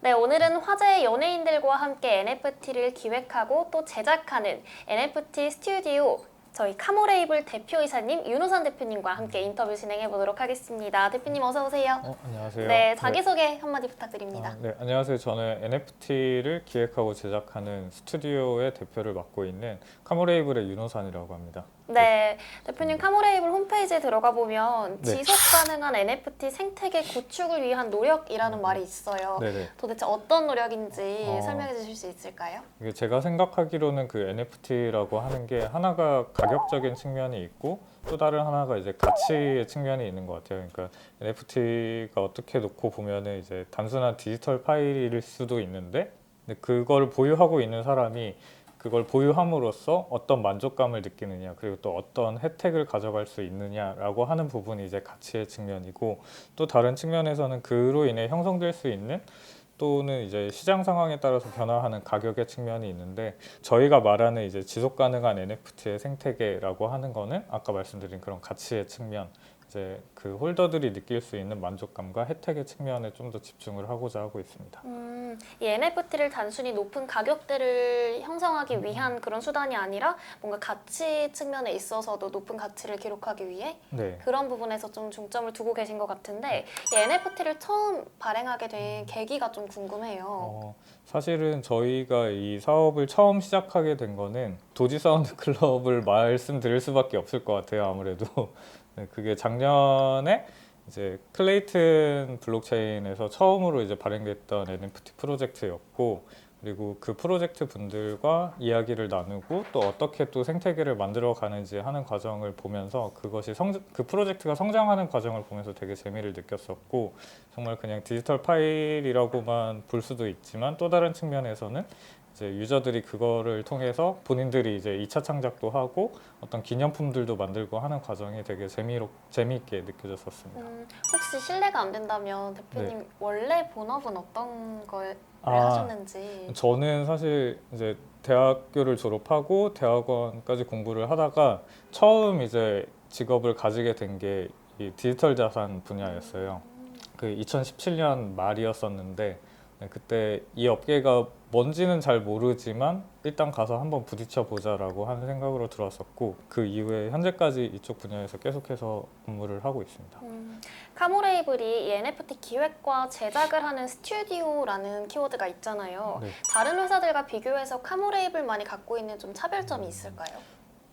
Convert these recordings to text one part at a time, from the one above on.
네, 오늘은 화제의 연예인들과 함께 NFT를 기획하고 또 제작하는 NFT 스튜디오 저희 카모레이블 대표이사님 윤호선 대표님과 함께 인터뷰 진행해 보도록 하겠습니다. 대표님 어서 오세요. 안녕하세요. 네, 자기소개 한마디 부탁드립니다. 네, 안녕하세요. 저는 NFT를 기획하고 제작하는 스튜디오의 대표를 맡고 있는 카모레이블의 윤호산이라고 합니다. 네, 대표님 카모레이블 홈페이지에 들어가 보면 네. 지속 가능한 NFT 생태계 구축을 위한 노력이라는 말이 있어요. 네네. 도대체 어떤 노력인지 설명해 주실 수 있을까요? 이게 제가 생각하기로는 그 NFT라고 하는 게 하나가 가격적인 측면이 있고 또 다른 하나가 이제 가치의 측면이 있는 것 같아요. 그러니까 NFT가 어떻게 놓고 보면은 이제 단순한 디지털 파일일 수도 있는데 근데 그걸 보유하고 있는 사람이 그걸 보유함으로써 어떤 만족감을 느끼느냐 그리고 또 어떤 혜택을 가져갈 수 있느냐라고 하는 부분이 이제 가치의 측면이고 또 다른 측면에서는 그로 인해 형성될 수 있는 또는 이제 시장 상황에 따라서 변화하는 가격의 측면이 있는데 저희가 말하는 이제 지속 가능한 NFT의 생태계라고 하는 거는 아까 말씀드린 그런 가치의 측면 이제 그 홀더들이 느낄 수 있는 만족감과 혜택의 측면에 좀 더 집중을 하고자 하고 있습니다. 이 NFT를 단순히 높은 가격대를 형성하기 위한 그런 수단이 아니라 뭔가 가치 측면에 있어서도 높은 가치를 기록하기 위해 네. 그런 부분에서 좀 중점을 두고 계신 것 같은데 이 NFT를 처음 발행하게 된 계기가 좀 궁금해요. 사실은 저희가 이 사업을 처음 시작하게 된 거는 도지 사운드 클럽을 말씀드릴 수밖에 없을 것 같아요. 아무래도 네, 그게 작년에 이제 클레이튼 블록체인에서 처음으로 이제 발행됐던 NFT 프로젝트였고 그리고 그 프로젝트 분들과 이야기를 나누고 또 어떻게 또 생태계를 만들어 가는지 하는 과정을 보면서 그 프로젝트가 성장하는 과정을 보면서 되게 재미를 느꼈었고 정말 그냥 디지털 파일이라고만 볼 수도 있지만 또 다른 측면에서는 이제 유저들이 그거를 통해서 본인들이 이제 2차 창작도 하고 어떤 기념품들도 만들고 하는 과정이 되게 재미있게 느껴졌었습니다. 혹시 실례가 안 된다면 대표님 네. 원래 본업은 어떤 걸 아, 하셨는지. 저는 사실 이제 대학교를 졸업하고 대학원까지 공부를 하다가 처음 이제 직업을 가지게 된 게 이 디지털 자산 분야였어요. 그 2017년 말이었었는데 네, 그때 이 업계가 뭔지는 잘 모르지만 일단 가서 한번 부딪혀 보자라고 하는 생각으로 들어왔었고 그 이후에 현재까지 이쪽 분야에서 계속해서 근무를 하고 있습니다. 카모레이블이 이 NFT 기획과 제작을 하는 스튜디오라는 키워드가 있잖아요. 네. 다른 회사들과 비교해서 카모레이블만이 갖고 있는 좀 차별점이 있을까요?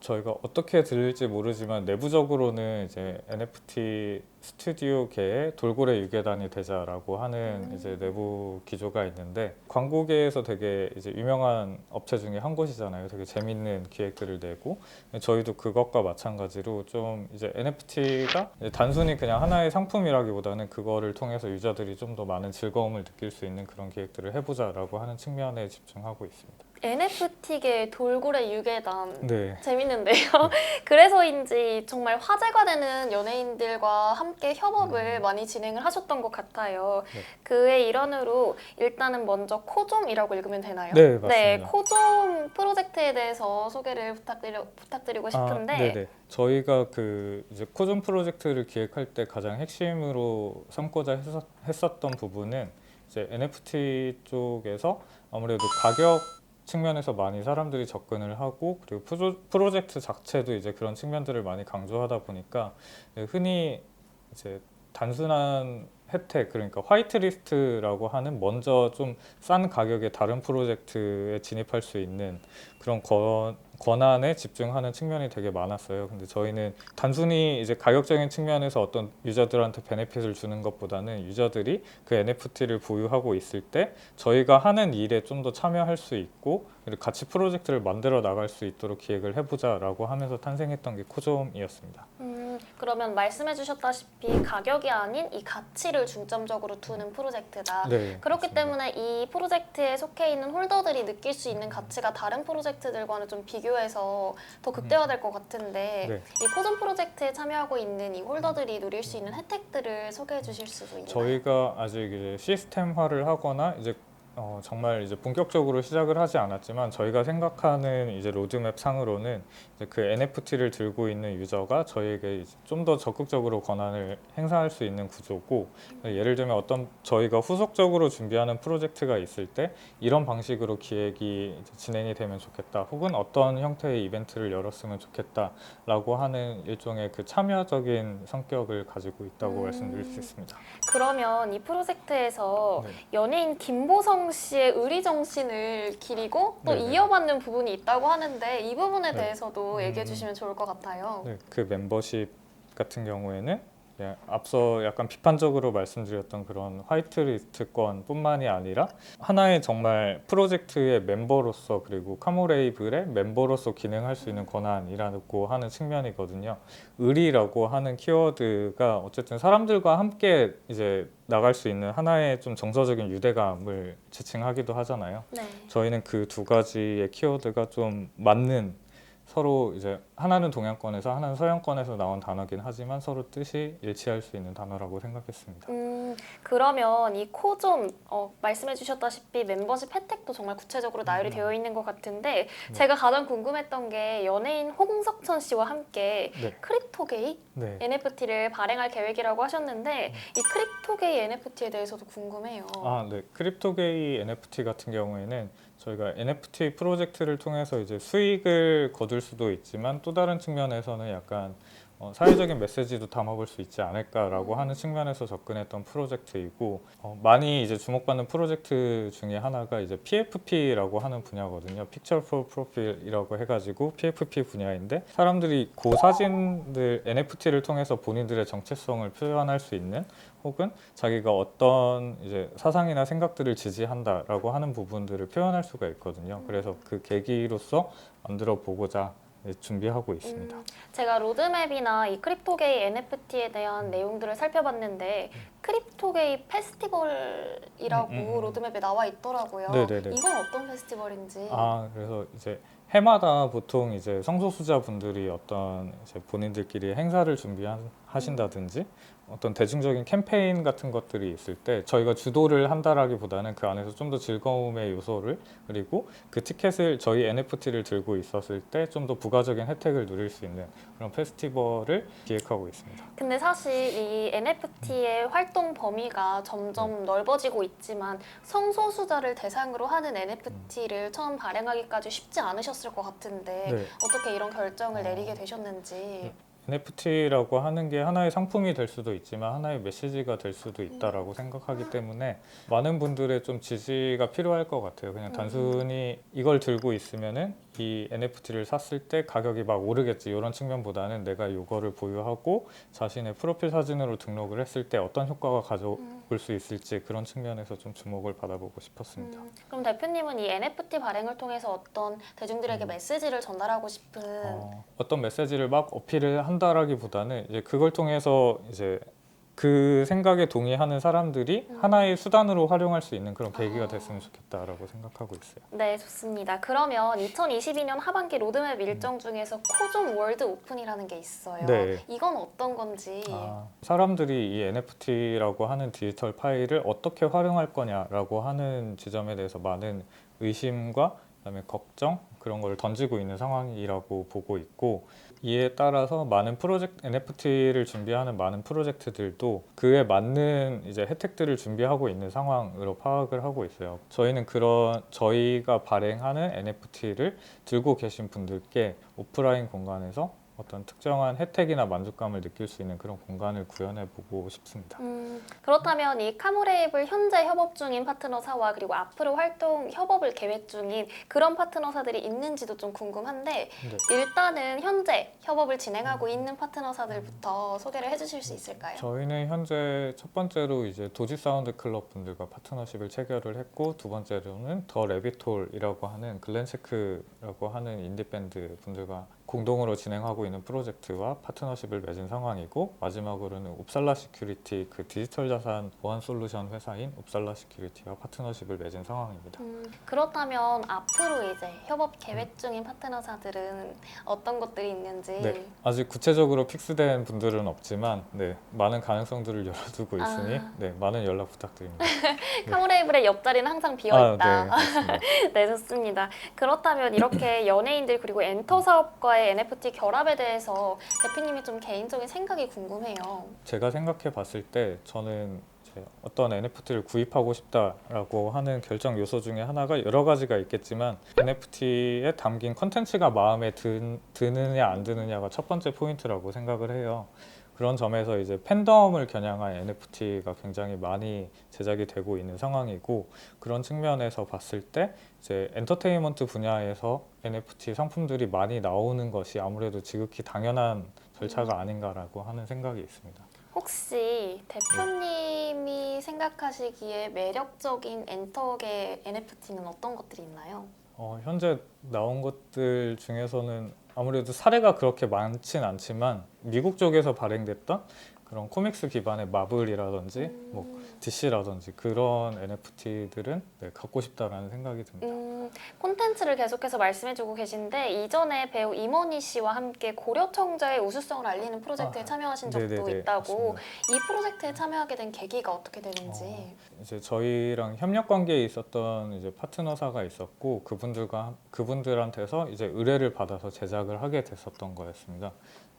저희가 어떻게 들릴지 모르지만 내부적으로는 이제 NFT 스튜디오계의 돌고래 유괴단이 되자라고 하는 이제 내부 기조가 있는데 광고계에서 되게 이제 유명한 업체 중에 한 곳이잖아요. 되게 재밌는 기획들을 내고 저희도 그것과 마찬가지로 좀 이제 NFT가 단순히 그냥 하나의 상품이라기보다는 그거를 통해서 유저들이 좀 더 많은 즐거움을 느낄 수 있는 그런 기획들을 해보자라고 하는 측면에 집중하고 있습니다. NFT계 돌고래 유괴단. 네. 재밌는데요. 그래서인지 정말 화제가 되는 연예인들과 함께 협업을 많이 진행을 하셨던 것 같아요. 네. 그의 일환으로 일단은 먼저 코좀이라고 읽으면 되나요? 네, 맞습니다. 네, 코좀 프로젝트에 대서 소개를 부탁드리고 싶은데 네네. 저희가 그 이제 코존 프로젝트를 기획할 때 가장 핵심으로 삼고자 했었던 부분은 이제 NFT 쪽에서 아무래도 가격 측면에서 많이 사람들이 접근을 하고 그리고 프로젝트 자체도 이제 그런 측면들을 많이 강조하다 보니까 흔히 이제 단순한 혜택 그러니까 화이트리스트라고 하는 먼저 좀 싼 가격에 다른 프로젝트에 진입할 수 있는 그런 권한에 집중하는 측면이 되게 많았어요. 근데 저희는 단순히 이제 가격적인 측면에서 어떤 유저들한테 베네핏을 주는 것보다는 유저들이 그 NFT를 보유하고 있을 때 저희가 하는 일에 좀 더 참여할 수 있고 그리고 같이 프로젝트를 만들어 나갈 수 있도록 기획을 해보자라고 하면서 탄생했던 게 코좀이었습니다. 그러면 말씀해 주셨다시피 가격이 아닌 이 가치를 중점적으로 두는 프로젝트다. 네, 그렇기 맞습니다. 때문에 이 프로젝트에 속해 있는 홀더들이 느낄 수 있는 가치가 다른 프로젝트들과는 좀 비교해서 더 극대화될 것 같은데 네. 이 코전 프로젝트에 참여하고 있는 이 홀더들이 누릴 수 있는 혜택들을 소개해 주실 수도 있나요? 저희가 아직 이제 시스템화를 하거나 이제 정말 이제 본격적으로 시작을 하지 않았지만 저희가 생각하는 이제 로드맵 상으로는 이제 그 NFT를 들고 있는 유저가 저희에게 좀 더 적극적으로 권한을 행사할 수 있는 구조고, 예를 들면 어떤 저희가 후속적으로 준비하는 프로젝트가 있을 때 이런 방식으로 기획이 이제 진행이 되면 좋겠다, 혹은 어떤 형태의 이벤트를 열었으면 좋겠다라고 하는 일종의 그 참여적인 성격을 가지고 있다고 말씀드릴 수 있습니다. 그러면 이 프로젝트에서 네. 연예인 김보성 씨의 의리 정신을 기리고 또 네네. 이어받는 부분이 있다고 하는데 이 부분에 네. 대해서도 얘기해 주시면 좋을 것 같아요. 네, 그 멤버십 같은 경우에는 앞서 약간 비판적으로 말씀드렸던 그런 화이트리스트권뿐만이 아니라 하나의 정말 프로젝트의 멤버로서, 그리고 카모레이블의 멤버로서 기능할 수 있는 권한이라고 하는 측면이거든요. 의리라고 하는 키워드가 어쨌든 사람들과 함께 이제 나갈 수 있는 하나의 좀 정서적인 유대감을 지칭하기도 하잖아요. 네. 저희는 그 두 가지의 키워드가 좀 맞는, 서로 이제 하나는 동양권에서 하나는 서양권에서 나온 단어긴 하지만 서로 뜻이 일치할 수 있는 단어라고 생각했습니다. 그러면 이 코좀 말씀해 주셨다시피 멤버십 혜택도 정말 구체적으로 나열이 되어 있는 것 같은데 제가 가장 궁금했던 게 연예인 홍석천 씨와 함께 네. 크립토게이 네. NFT를 발행할 계획이라고 하셨는데 이 크립토게이 NFT에 대해서도 궁금해요. 네. 크립토게이 NFT 같은 경우에는 저희가 NFT 프로젝트를 통해서 이제 수익을 거둘 수도 있지만 또 다른 측면에서는 약간 사회적인 메시지도 담아볼 수 있지 않을까라고 하는 측면에서 접근했던 프로젝트이고, 많이 이제 주목받는 프로젝트 중에 하나가 이제 PFP라고 하는 분야거든요. Picture for Profil이라고 해가지고 PFP 분야인데, 사람들이 그 사진들 NFT를 통해서 본인들의 정체성을 표현할 수 있는, 혹은 자기가 어떤 이제 사상이나 생각들을 지지한다라고 하는 부분들을 표현할 수가 있거든요. 그래서 그 계기로서 만들어 보고자 준비하고 있습니다. 제가 로드맵이나 이 크립토게이 NFT에 대한 내용들을 살펴봤는데 크립토게이 페스티벌이라고 로드맵에 나와 있더라고요. 네네네. 이건 어떤 페스티벌인지. 그래서 이제 해마다 보통 이제 성소수자분들이 어떤 이제 본인들끼리 행사를 준비하신다든지 어떤 대중적인 캠페인 같은 것들이 있을 때 저희가 주도를 한다라기보다는 그 안에서 좀 더 즐거움의 요소를, 그리고 그 티켓을 저희 NFT를 들고 있었을 때 좀 더 부가적인 혜택을 누릴 수 있는 그런 페스티벌을 기획하고 있습니다. 근데 사실 이 NFT의 활동 범위가 점점 넓어지고 있지만 성소수자를 대상으로 하는 NFT를 처음 발행하기까지 쉽지 않으셨을 것 같은데 네. 어떻게 이런 결정을 내리게 되셨는지. NFT라고 하는 게 하나의 상품이 될 수도 있지만 하나의 메시지가 될 수도 있다라고 생각하기 때문에 많은 분들의 좀 지지가 필요할 것 같아요. 그냥 단순히 이걸 들고 있으면은 이 NFT를 샀을 때 가격이 막 오르겠지 이런 측면보다는 내가 이거를 보유하고 자신의 프로필 사진으로 등록을 했을 때 어떤 효과가 가져올 수 있을지, 그런 측면에서 좀 주목을 받아보고 싶었습니다. 그럼 대표님은 이 NFT 발행을 통해서 어떤 대중들에게 메시지를 전달하고 싶은 어떤 메시지를 막 어필을 한다라기보다는 이제 그걸 통해서 이제 그 생각에 동의하는 사람들이 하나의 수단으로 활용할 수 있는 그런 계기가 됐으면 좋겠다라고 생각하고 있어요. 네, 좋습니다. 그러면 2022년 하반기 로드맵 일정 중에서 코좀 월드 오픈이라는 게 있어요. 네. 이건 어떤 건지. 사람들이 이 NFT라고 하는 디지털 파일을 어떻게 활용할 거냐라고 하는 지점에 대해서 많은 의심과 그다음에 걱정, 그런 걸 던지고 있는 상황이라고 보고 있고, 이에 따라서 많은 프로젝트, NFT를 준비하는 많은 프로젝트들도 그에 맞는 이제 혜택들을 준비하고 있는 상황으로 파악을 하고 있어요. 저희는 저희가 발행하는 NFT를 들고 계신 분들께 오프라인 공간에서 어떤 특정한 혜택이나 만족감을 느낄 수 있는 그런 공간을 구현해 보고 싶습니다. 그렇다면 이 카모레이블 현재 협업 중인 파트너사와 그리고 앞으로 활동 협업을 계획 중인 그런 파트너사들이 있는지도 좀 궁금한데 네. 일단은 현재 협업을 진행하고 있는 파트너사들부터 소개를 해주실 수 있을까요? 저희는 현재 첫 번째로 이제 도지 사운드 클럽 분들과 파트너십을 체결을 했고, 두 번째로는 더 레비톨이라고 하는 글렌체크라고 하는 인디 밴드 분들과 공동으로 진행하고 있는 프로젝트와 파트너십을 맺은 상황이고, 마지막으로는 옵살라 시큐리티, 그 디지털 자산 보안 솔루션 회사인 옵살라 시큐리티와 파트너십을 맺은 상황입니다. 그렇다면 앞으로 이제 협업 계획 중인 파트너사들은 어떤 것들이 있는지. 네, 아직 구체적으로 픽스된 분들은 없지만 많은 가능성들을 열어두고 있으니 많은 연락 부탁드립니다. 카모레이블의 옆자리는 항상 비어 네, 있다. 맞습니다. 네, 좋습니다. 그렇다면 이렇게 연예인들 그리고 엔터 사업과의 NFT 결합에 대해서 대표님의 좀 개인적인 생각이 궁금해요. 제가 생각해 봤을 때 저는 이제 어떤 NFT를 구입하고 싶다라고 하는 결정 요소 중에 하나가 여러 가지가 있겠지만, NFT에 담긴 컨텐츠가 마음에 드느냐 안 드느냐가 첫 번째 포인트라고 생각을 해요. 그런 점에서 이제 팬덤을 겨냥한 NFT가 굉장히 많이 제작이 되고 있는 상황이고, 그런 측면에서 봤을 때 이제 엔터테인먼트 분야에서 NFT 상품들이 많이 나오는 것이 아무래도 지극히 당연한 절차가 아닌가라고 하는 생각이 있습니다. 혹시 대표님이 생각하시기에 매력적인 엔터계 NFT는 어떤 것들이 있나요? 현재 나온 것들 중에서는 아무래도 사례가 그렇게 많진 않지만 미국 쪽에서 발행됐던 그런 코믹스 기반의 마블이라든지 DC라든지 그런 NFT들은 갖고 싶다라는 생각이 듭니다. 콘텐츠를 계속해서 말씀해주고 계신데, 이전에 배우 이모니 씨와 함께 고려청자의 우수성을 알리는 프로젝트에 참여하신 적도 네네네, 있다고. 맞습니다. 이 프로젝트에 참여하게 된 계기가 어떻게 되는지. 이제 저희랑 협력 관계에 있었던 이제 파트너사가 있었고, 그분들한테서 이제 의뢰를 받아서 제작을 하게 됐었던 거였습니다.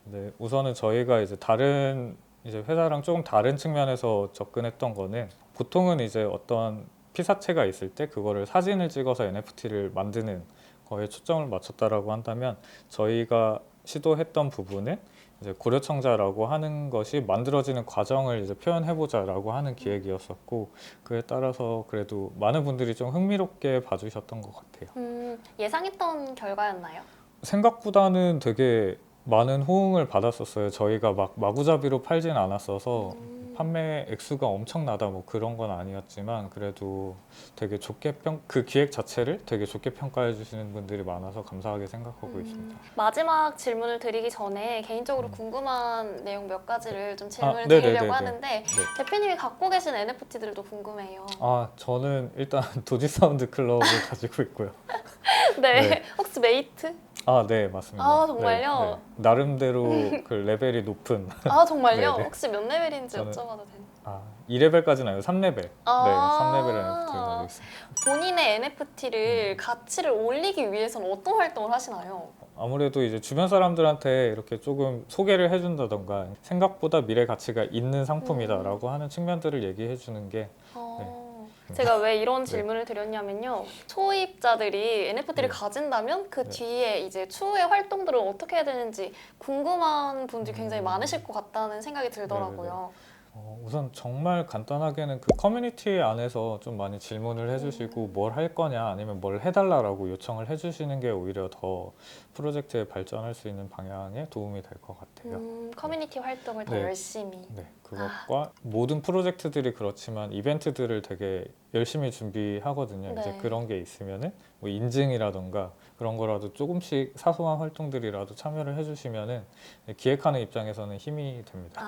근데 우선은 저희가 이제 다른 이제 회사랑 조금 다른 측면에서 접근했던 거는, 보통은 이제 어떤 피사체가 있을 때 그거를 사진을 찍어서 NFT를 만드는 거에 초점을 맞췄다라고 한다면, 저희가 시도했던 부분은 이제 고려청자라고 하는 것이 만들어지는 과정을 이제 표현해보자라고 하는 기획이었었고, 그에 따라서 그래도 많은 분들이 좀 흥미롭게 봐주셨던 것 같아요. 예상했던 결과였나요? 생각보다는 되게 많은 호응을 받았었어요. 저희가 막 마구잡이로 팔진 않았어서 판매 액수가 엄청나다 뭐 그런 건 아니었지만, 그래도 되게 좋게 그 기획 자체를 되게 좋게 평가해 주시는 분들이 많아서 감사하게 생각하고 있습니다. 마지막 질문을 드리기 전에 개인적으로 궁금한 내용 몇 가지를 좀 질문을 네네네네. 드리려고 하는데, 대표님이 갖고 계신 NFT들도 궁금해요. 저는 일단 도지 사운드 클럽을 가지고 있고요. 네. 혹시 메이트? 네, 맞습니다. 정말요? 나름대로 그 레벨이 높은. 정말요? 네네. 혹시 몇 레벨인지 저는- 여쭤봐도 되나요? 2레벨까지는 아니고 3레벨. 3레벨 NFT를 가지고 있습니다. 본인의 NFT를 가치를 올리기 위해서는 어떤 활동을 하시나요? 아무래도 이제 주변 사람들한테 이렇게 조금 소개를 해준다던가, 생각보다 미래 가치가 있는 상품이다라고 하는 측면들을 얘기해 주는 게. 제가 왜 이런 질문을 드렸냐면요. 초입자들이 NFT를 가진다면 그 네. 뒤에 이제 추후의 활동들을 어떻게 해야 되는지 궁금한 분들이 굉장히 많으실 것 같다는 생각이 들더라고요. 우선 정말 간단하게는 그 커뮤니티 안에서 좀 많이 질문을 해주시고 뭘 할 거냐 아니면 뭘 해달라고 요청을 해주시는 게 오히려 더 프로젝트에 발전할 수 있는 방향에 도움이 될 것 같아요. 커뮤니티 활동을 더 네. 열심히. 네, 그것과 모든 프로젝트들이 그렇지만 이벤트들을 되게 열심히 준비하거든요. 네. 이제 그런 게 있으면은 뭐 인증이라던가 그런 거라도 조금씩 사소한 활동들이라도 참여를 해주시면은 기획하는 입장에서는 힘이 됩니다.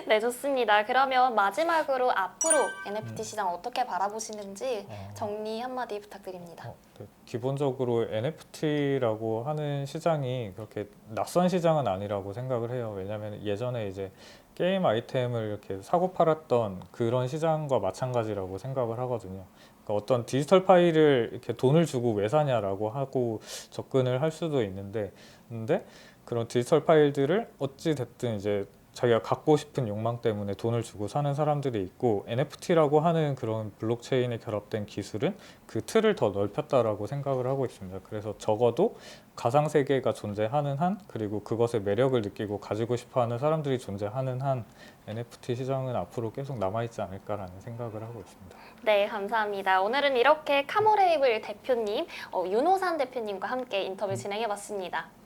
네, 좋습니다. 그러면 마지막으로 앞으로 NFT 시장 어떻게 바라보시는지 정리 한마디 부탁드립니다. 네. 기본적으로 NFT라고 하는 시장이 그렇게 낯선 시장은 아니라고 생각을 해요. 왜냐하면 예전에 이제 게임 아이템을 이렇게 사고 팔았던 그런 시장과 마찬가지라고 생각을 하거든요. 그러니까 어떤 디지털 파일을 이렇게 돈을 주고 왜 사냐라고 하고 접근을 할 수도 있는데, 근데 그런 디지털 파일들을 어찌 됐든 이제 자기가 갖고 싶은 욕망 때문에 돈을 주고 사는 사람들이 있고, NFT라고 하는 그런 블록체인에 결합된 기술은 그 틀을 더 넓혔다라고 생각을 하고 있습니다. 그래서 적어도 가상세계가 존재하는 한, 그리고 그것의 매력을 느끼고 가지고 싶어하는 사람들이 존재하는 한 NFT 시장은 앞으로 계속 남아있지 않을까라는 생각을 하고 있습니다. 네, 감사합니다. 오늘은 이렇게 카모레이블 대표님, 윤호산 대표님과 함께 인터뷰 진행해봤습니다.